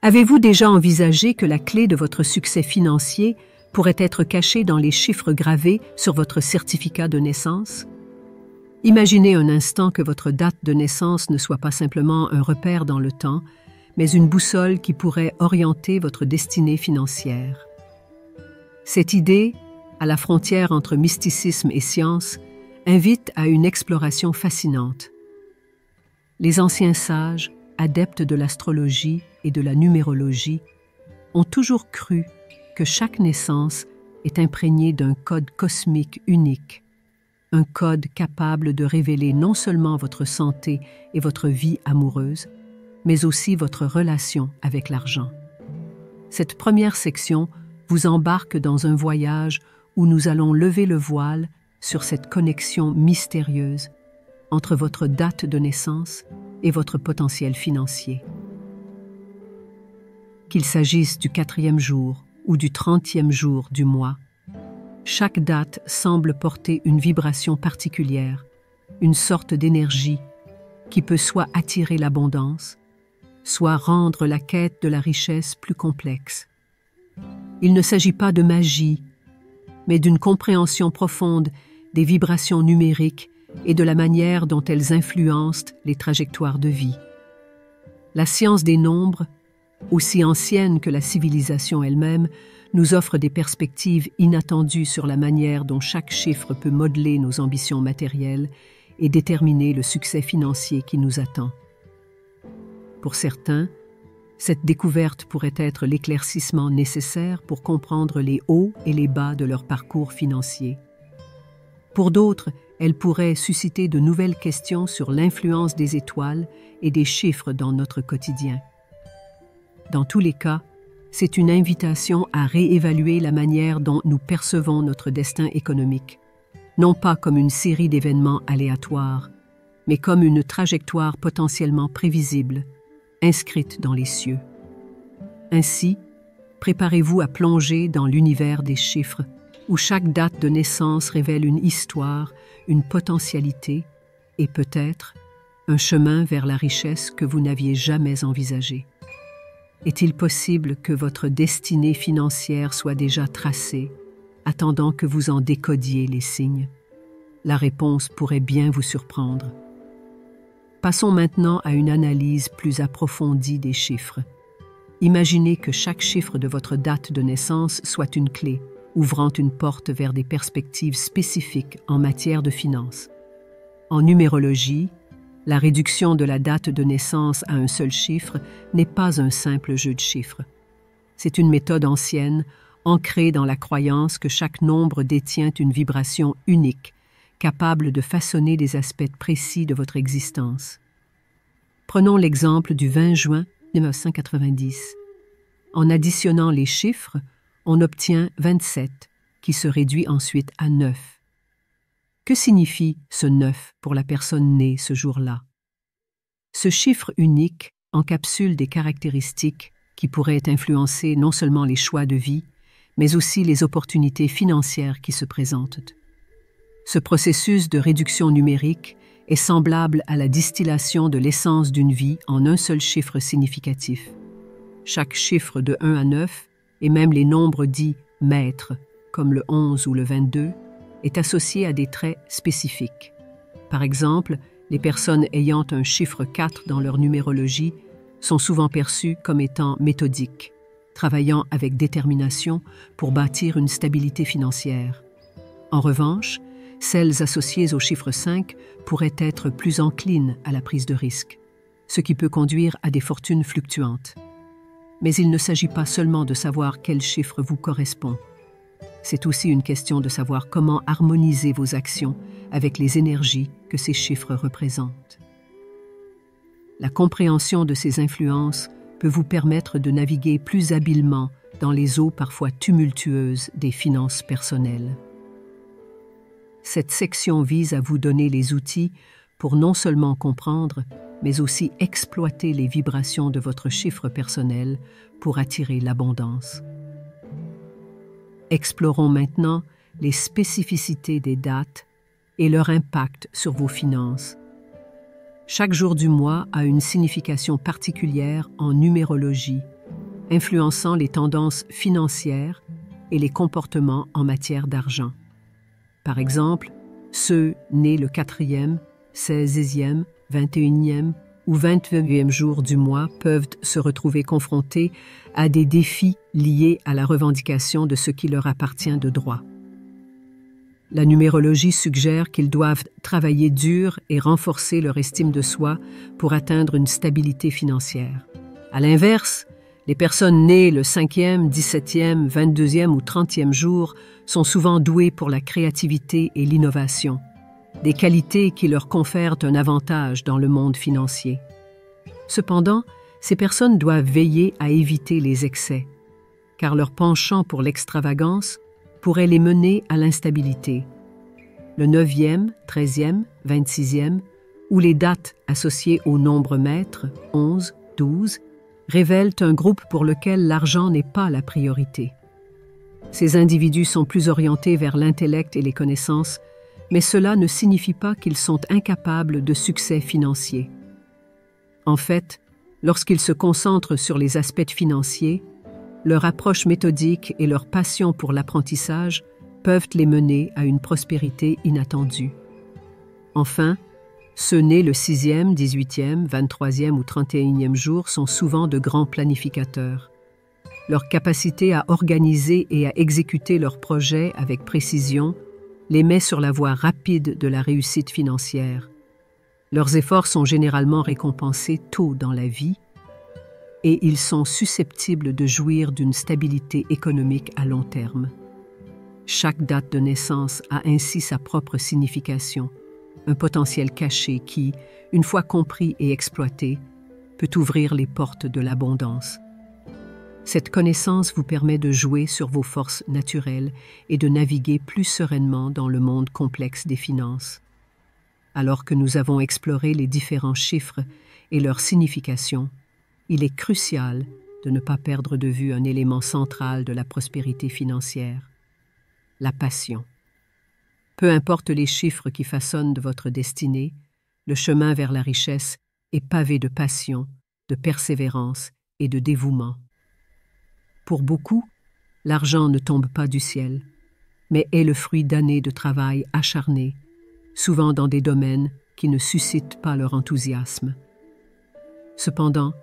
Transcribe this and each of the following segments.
Avez-vous déjà envisagé que la clé de votre succès financier pourrait être cachée dans les chiffres gravés sur votre certificat de naissance? Imaginez un instant que votre date de naissance ne soit pas simplement un repère dans le temps, mais une boussole qui pourrait orienter votre destinée financière. Cette idée, à la frontière entre mysticisme et science, invite à une exploration fascinante. Les anciens sages, adeptes de l'astrologie et de la numérologie, ont toujours cru que chaque naissance est imprégnée d'un code cosmique unique, un code capable de révéler non seulement votre santé et votre vie amoureuse, mais aussi votre relation avec l'argent. Cette première section vous embarque dans un voyage où nous allons lever le voile sur cette connexion mystérieuse entre votre date de naissance et votre potentiel financier. Qu'il s'agisse du 4e jour ou du 30e jour du mois, chaque date semble porter une vibration particulière, une sorte d'énergie qui peut soit attirer l'abondance, soit rendre la quête de la richesse plus complexe. Il ne s'agit pas de magie, mais d'une compréhension profonde des vibrations numériques et de la manière dont elles influencent les trajectoires de vie. La science des nombres, aussi ancienne que la civilisation elle-même, nous offre des perspectives inattendues sur la manière dont chaque chiffre peut modeler nos ambitions matérielles et déterminer le succès financier qui nous attend. Pour certains, cette découverte pourrait être l'éclaircissement nécessaire pour comprendre les hauts et les bas de leur parcours financier. Pour d'autres, elle pourrait susciter de nouvelles questions sur l'influence des étoiles et des chiffres dans notre quotidien. Dans tous les cas, c'est une invitation à réévaluer la manière dont nous percevons notre destin économique, non pas comme une série d'événements aléatoires, mais comme une trajectoire potentiellement prévisible, inscrite dans les cieux. Ainsi, préparez-vous à plonger dans l'univers des chiffres, où chaque date de naissance révèle une histoire, une potentialité et peut-être un chemin vers la richesse que vous n'aviez jamais envisagée. Est-il possible que votre destinée financière soit déjà tracée, attendant que vous en décodiez les signes? La réponse pourrait bien vous surprendre. Passons maintenant à une analyse plus approfondie des chiffres. Imaginez que chaque chiffre de votre date de naissance soit une clé, ouvrant une porte vers des perspectives spécifiques en matière de finances. En numérologie, la réduction de la date de naissance à un seul chiffre n'est pas un simple jeu de chiffres. C'est une méthode ancienne, ancrée dans la croyance que chaque nombre détient une vibration unique, capable de façonner des aspects précis de votre existence. Prenons l'exemple du 20 juin 1990. En additionnant les chiffres, on obtient 27, qui se réduit ensuite à 9. Que signifie ce 9 pour la personne née ce jour-là? Ce chiffre unique encapsule des caractéristiques qui pourraient influencer non seulement les choix de vie, mais aussi les opportunités financières qui se présentent. Ce processus de réduction numérique est semblable à la distillation de l'essence d'une vie en un seul chiffre significatif. Chaque chiffre de 1 à 9, et même les nombres dits « maîtres », comme le 11 ou le 22, est associé à des traits spécifiques. Par exemple, les personnes ayant un chiffre 4 dans leur numérologie sont souvent perçues comme étant méthodiques, travaillant avec détermination pour bâtir une stabilité financière. En revanche, celles associées au chiffre 5 pourraient être plus enclines à la prise de risque, ce qui peut conduire à des fortunes fluctuantes. Mais il ne s'agit pas seulement de savoir quel chiffre vous correspond. C'est aussi une question de savoir comment harmoniser vos actions avec les énergies que ces chiffres représentent. La compréhension de ces influences peut vous permettre de naviguer plus habilement dans les eaux parfois tumultueuses des finances personnelles. Cette section vise à vous donner les outils pour non seulement comprendre, mais aussi exploiter les vibrations de votre chiffre personnel pour attirer l'abondance. Explorons maintenant les spécificités des dates et leur impact sur vos finances. Chaque jour du mois a une signification particulière en numérologie influençant les tendances financières et les comportements en matière d'argent. Par exemple, ceux nés le 4e, 16e, 21e ou 29e jour du mois peuvent se retrouver confrontés à des défis liés à la revendication de ce qui leur appartient de droit. La numérologie suggère qu'ils doivent travailler dur et renforcer leur estime de soi pour atteindre une stabilité financière. À l'inverse, les personnes nées le 5e, 17e, 22e ou 30e jour sont souvent douées pour la créativité et l'innovation, des qualités qui leur confèrent un avantage dans le monde financier. Cependant, ces personnes doivent veiller à éviter les excès, car leur penchant pour l'extravagance pourrait les mener à l'instabilité. Le 9e, 13e, 26e ou les dates associées au nombre maître, 11, 12, révèlent un groupe pour lequel l'argent n'est pas la priorité. Ces individus sont plus orientés vers l'intellect et les connaissances, mais cela ne signifie pas qu'ils sont incapables de succès financier. En fait, lorsqu'ils se concentrent sur les aspects financiers, leur approche méthodique et leur passion pour l'apprentissage peuvent les mener à une prospérité inattendue. Enfin, ceux nés le 6e, 18e, 23e ou 31e jour sont souvent de grands planificateurs. Leur capacité à organiser et à exécuter leurs projets avec précision les met sur la voie rapide de la réussite financière. Leurs efforts sont généralement récompensés tôt dans la vie et ils sont susceptibles de jouir d'une stabilité économique à long terme. Chaque date de naissance a ainsi sa propre signification, un potentiel caché qui, une fois compris et exploité, peut ouvrir les portes de l'abondance. Cette connaissance vous permet de jouer sur vos forces naturelles et de naviguer plus sereinement dans le monde complexe des finances. Alors que nous avons exploré les différents chiffres et leur signification, il est crucial de ne pas perdre de vue un élément central de la prospérité financière, la passion. Peu importe les chiffres qui façonnent de votre destinée, le chemin vers la richesse est pavé de passion, de persévérance et de dévouement. Pour beaucoup, l'argent ne tombe pas du ciel, mais est le fruit d'années de travail acharné, souvent dans des domaines qui ne suscitent pas leur enthousiasme. Cependant,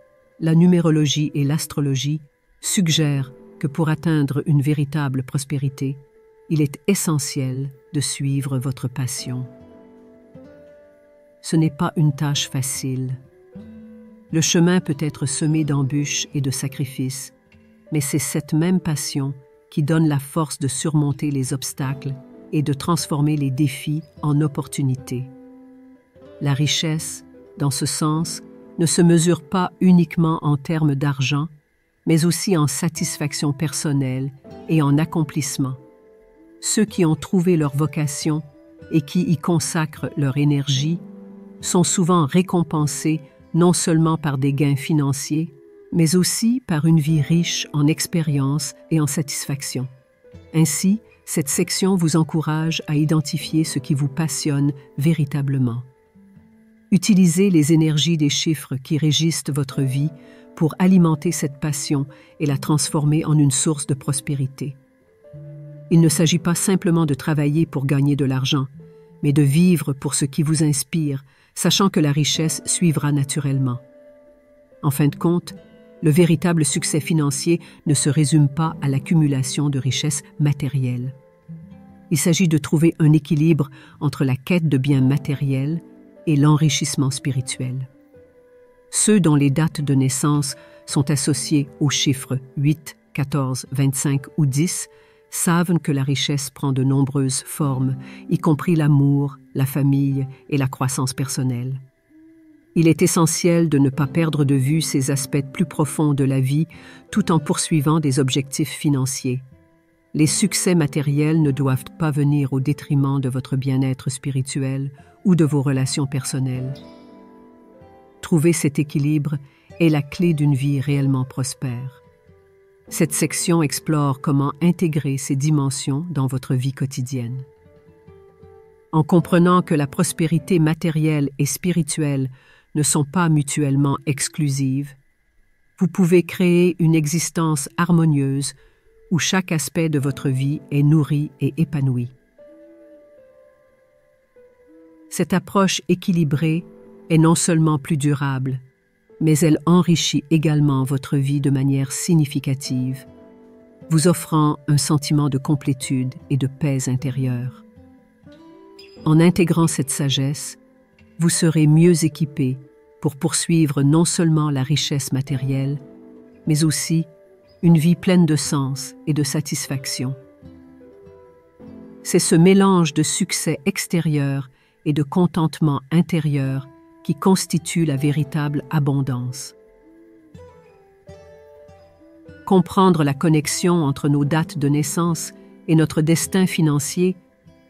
la numérologie et l'astrologie suggèrent que pour atteindre une véritable prospérité, il est essentiel de suivre votre passion. Ce n'est pas une tâche facile. Le chemin peut être semé d'embûches et de sacrifices, mais c'est cette même passion qui donne la force de surmonter les obstacles et de transformer les défis en opportunités. La richesse, dans ce sens, ne se mesure pas uniquement en termes d'argent, mais aussi en satisfaction personnelle et en accomplissement. Ceux qui ont trouvé leur vocation et qui y consacrent leur énergie sont souvent récompensés non seulement par des gains financiers, mais aussi par une vie riche en expériences et en satisfaction. Ainsi, cette section vous encourage à identifier ce qui vous passionne véritablement. Utilisez les énergies des chiffres qui régissent votre vie pour alimenter cette passion et la transformer en une source de prospérité. Il ne s'agit pas simplement de travailler pour gagner de l'argent, mais de vivre pour ce qui vous inspire, sachant que la richesse suivra naturellement. En fin de compte, le véritable succès financier ne se résume pas à l'accumulation de richesses matérielles. Il s'agit de trouver un équilibre entre la quête de biens matériels et l'enrichissement spirituel. Ceux dont les dates de naissance sont associées aux chiffres 8, 14, 25 ou 10 savent que la richesse prend de nombreuses formes, y compris l'amour, la famille et la croissance personnelle. Il est essentiel de ne pas perdre de vue ces aspects plus profonds de la vie tout en poursuivant des objectifs financiers. Les succès matériels ne doivent pas venir au détriment de votre bien-être spirituel ou de vos relations personnelles. Trouver cet équilibre est la clé d'une vie réellement prospère. Cette section explore comment intégrer ces dimensions dans votre vie quotidienne. En comprenant que la prospérité matérielle et spirituelle ne sont pas mutuellement exclusives, vous pouvez créer une existence harmonieuse où chaque aspect de votre vie est nourri et épanoui. Cette approche équilibrée est non seulement plus durable, mais elle enrichit également votre vie de manière significative, vous offrant un sentiment de complétude et de paix intérieure. En intégrant cette sagesse, vous serez mieux équipé pour poursuivre non seulement la richesse matérielle, mais aussi une vie pleine de sens et de satisfaction. C'est ce mélange de succès extérieur et de contentement intérieur qui constitue la véritable abondance. Comprendre la connexion entre nos dates de naissance et notre destin financier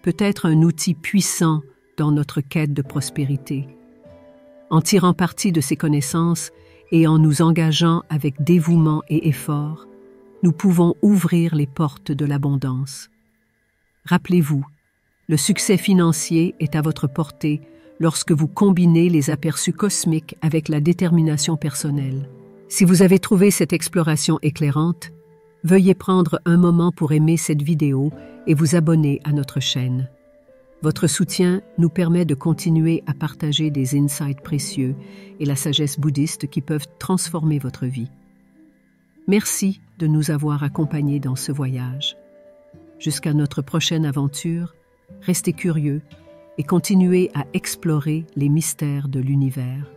peut être un outil puissant dans notre quête de prospérité. En tirant parti de ces connaissances et en nous engageant avec dévouement et effort, nous pouvons ouvrir les portes de l'abondance. Rappelez-vous, le succès financier est à votre portée lorsque vous combinez les aperçus cosmiques avec la détermination personnelle. Si vous avez trouvé cette exploration éclairante, veuillez prendre un moment pour aimer cette vidéo et vous abonner à notre chaîne. Votre soutien nous permet de continuer à partager des insights précieux et la sagesse bouddhiste qui peuvent transformer votre vie. Merci de nous avoir accompagnés dans ce voyage. Jusqu'à notre prochaine aventure, restez curieux et continuez à explorer les mystères de l'univers.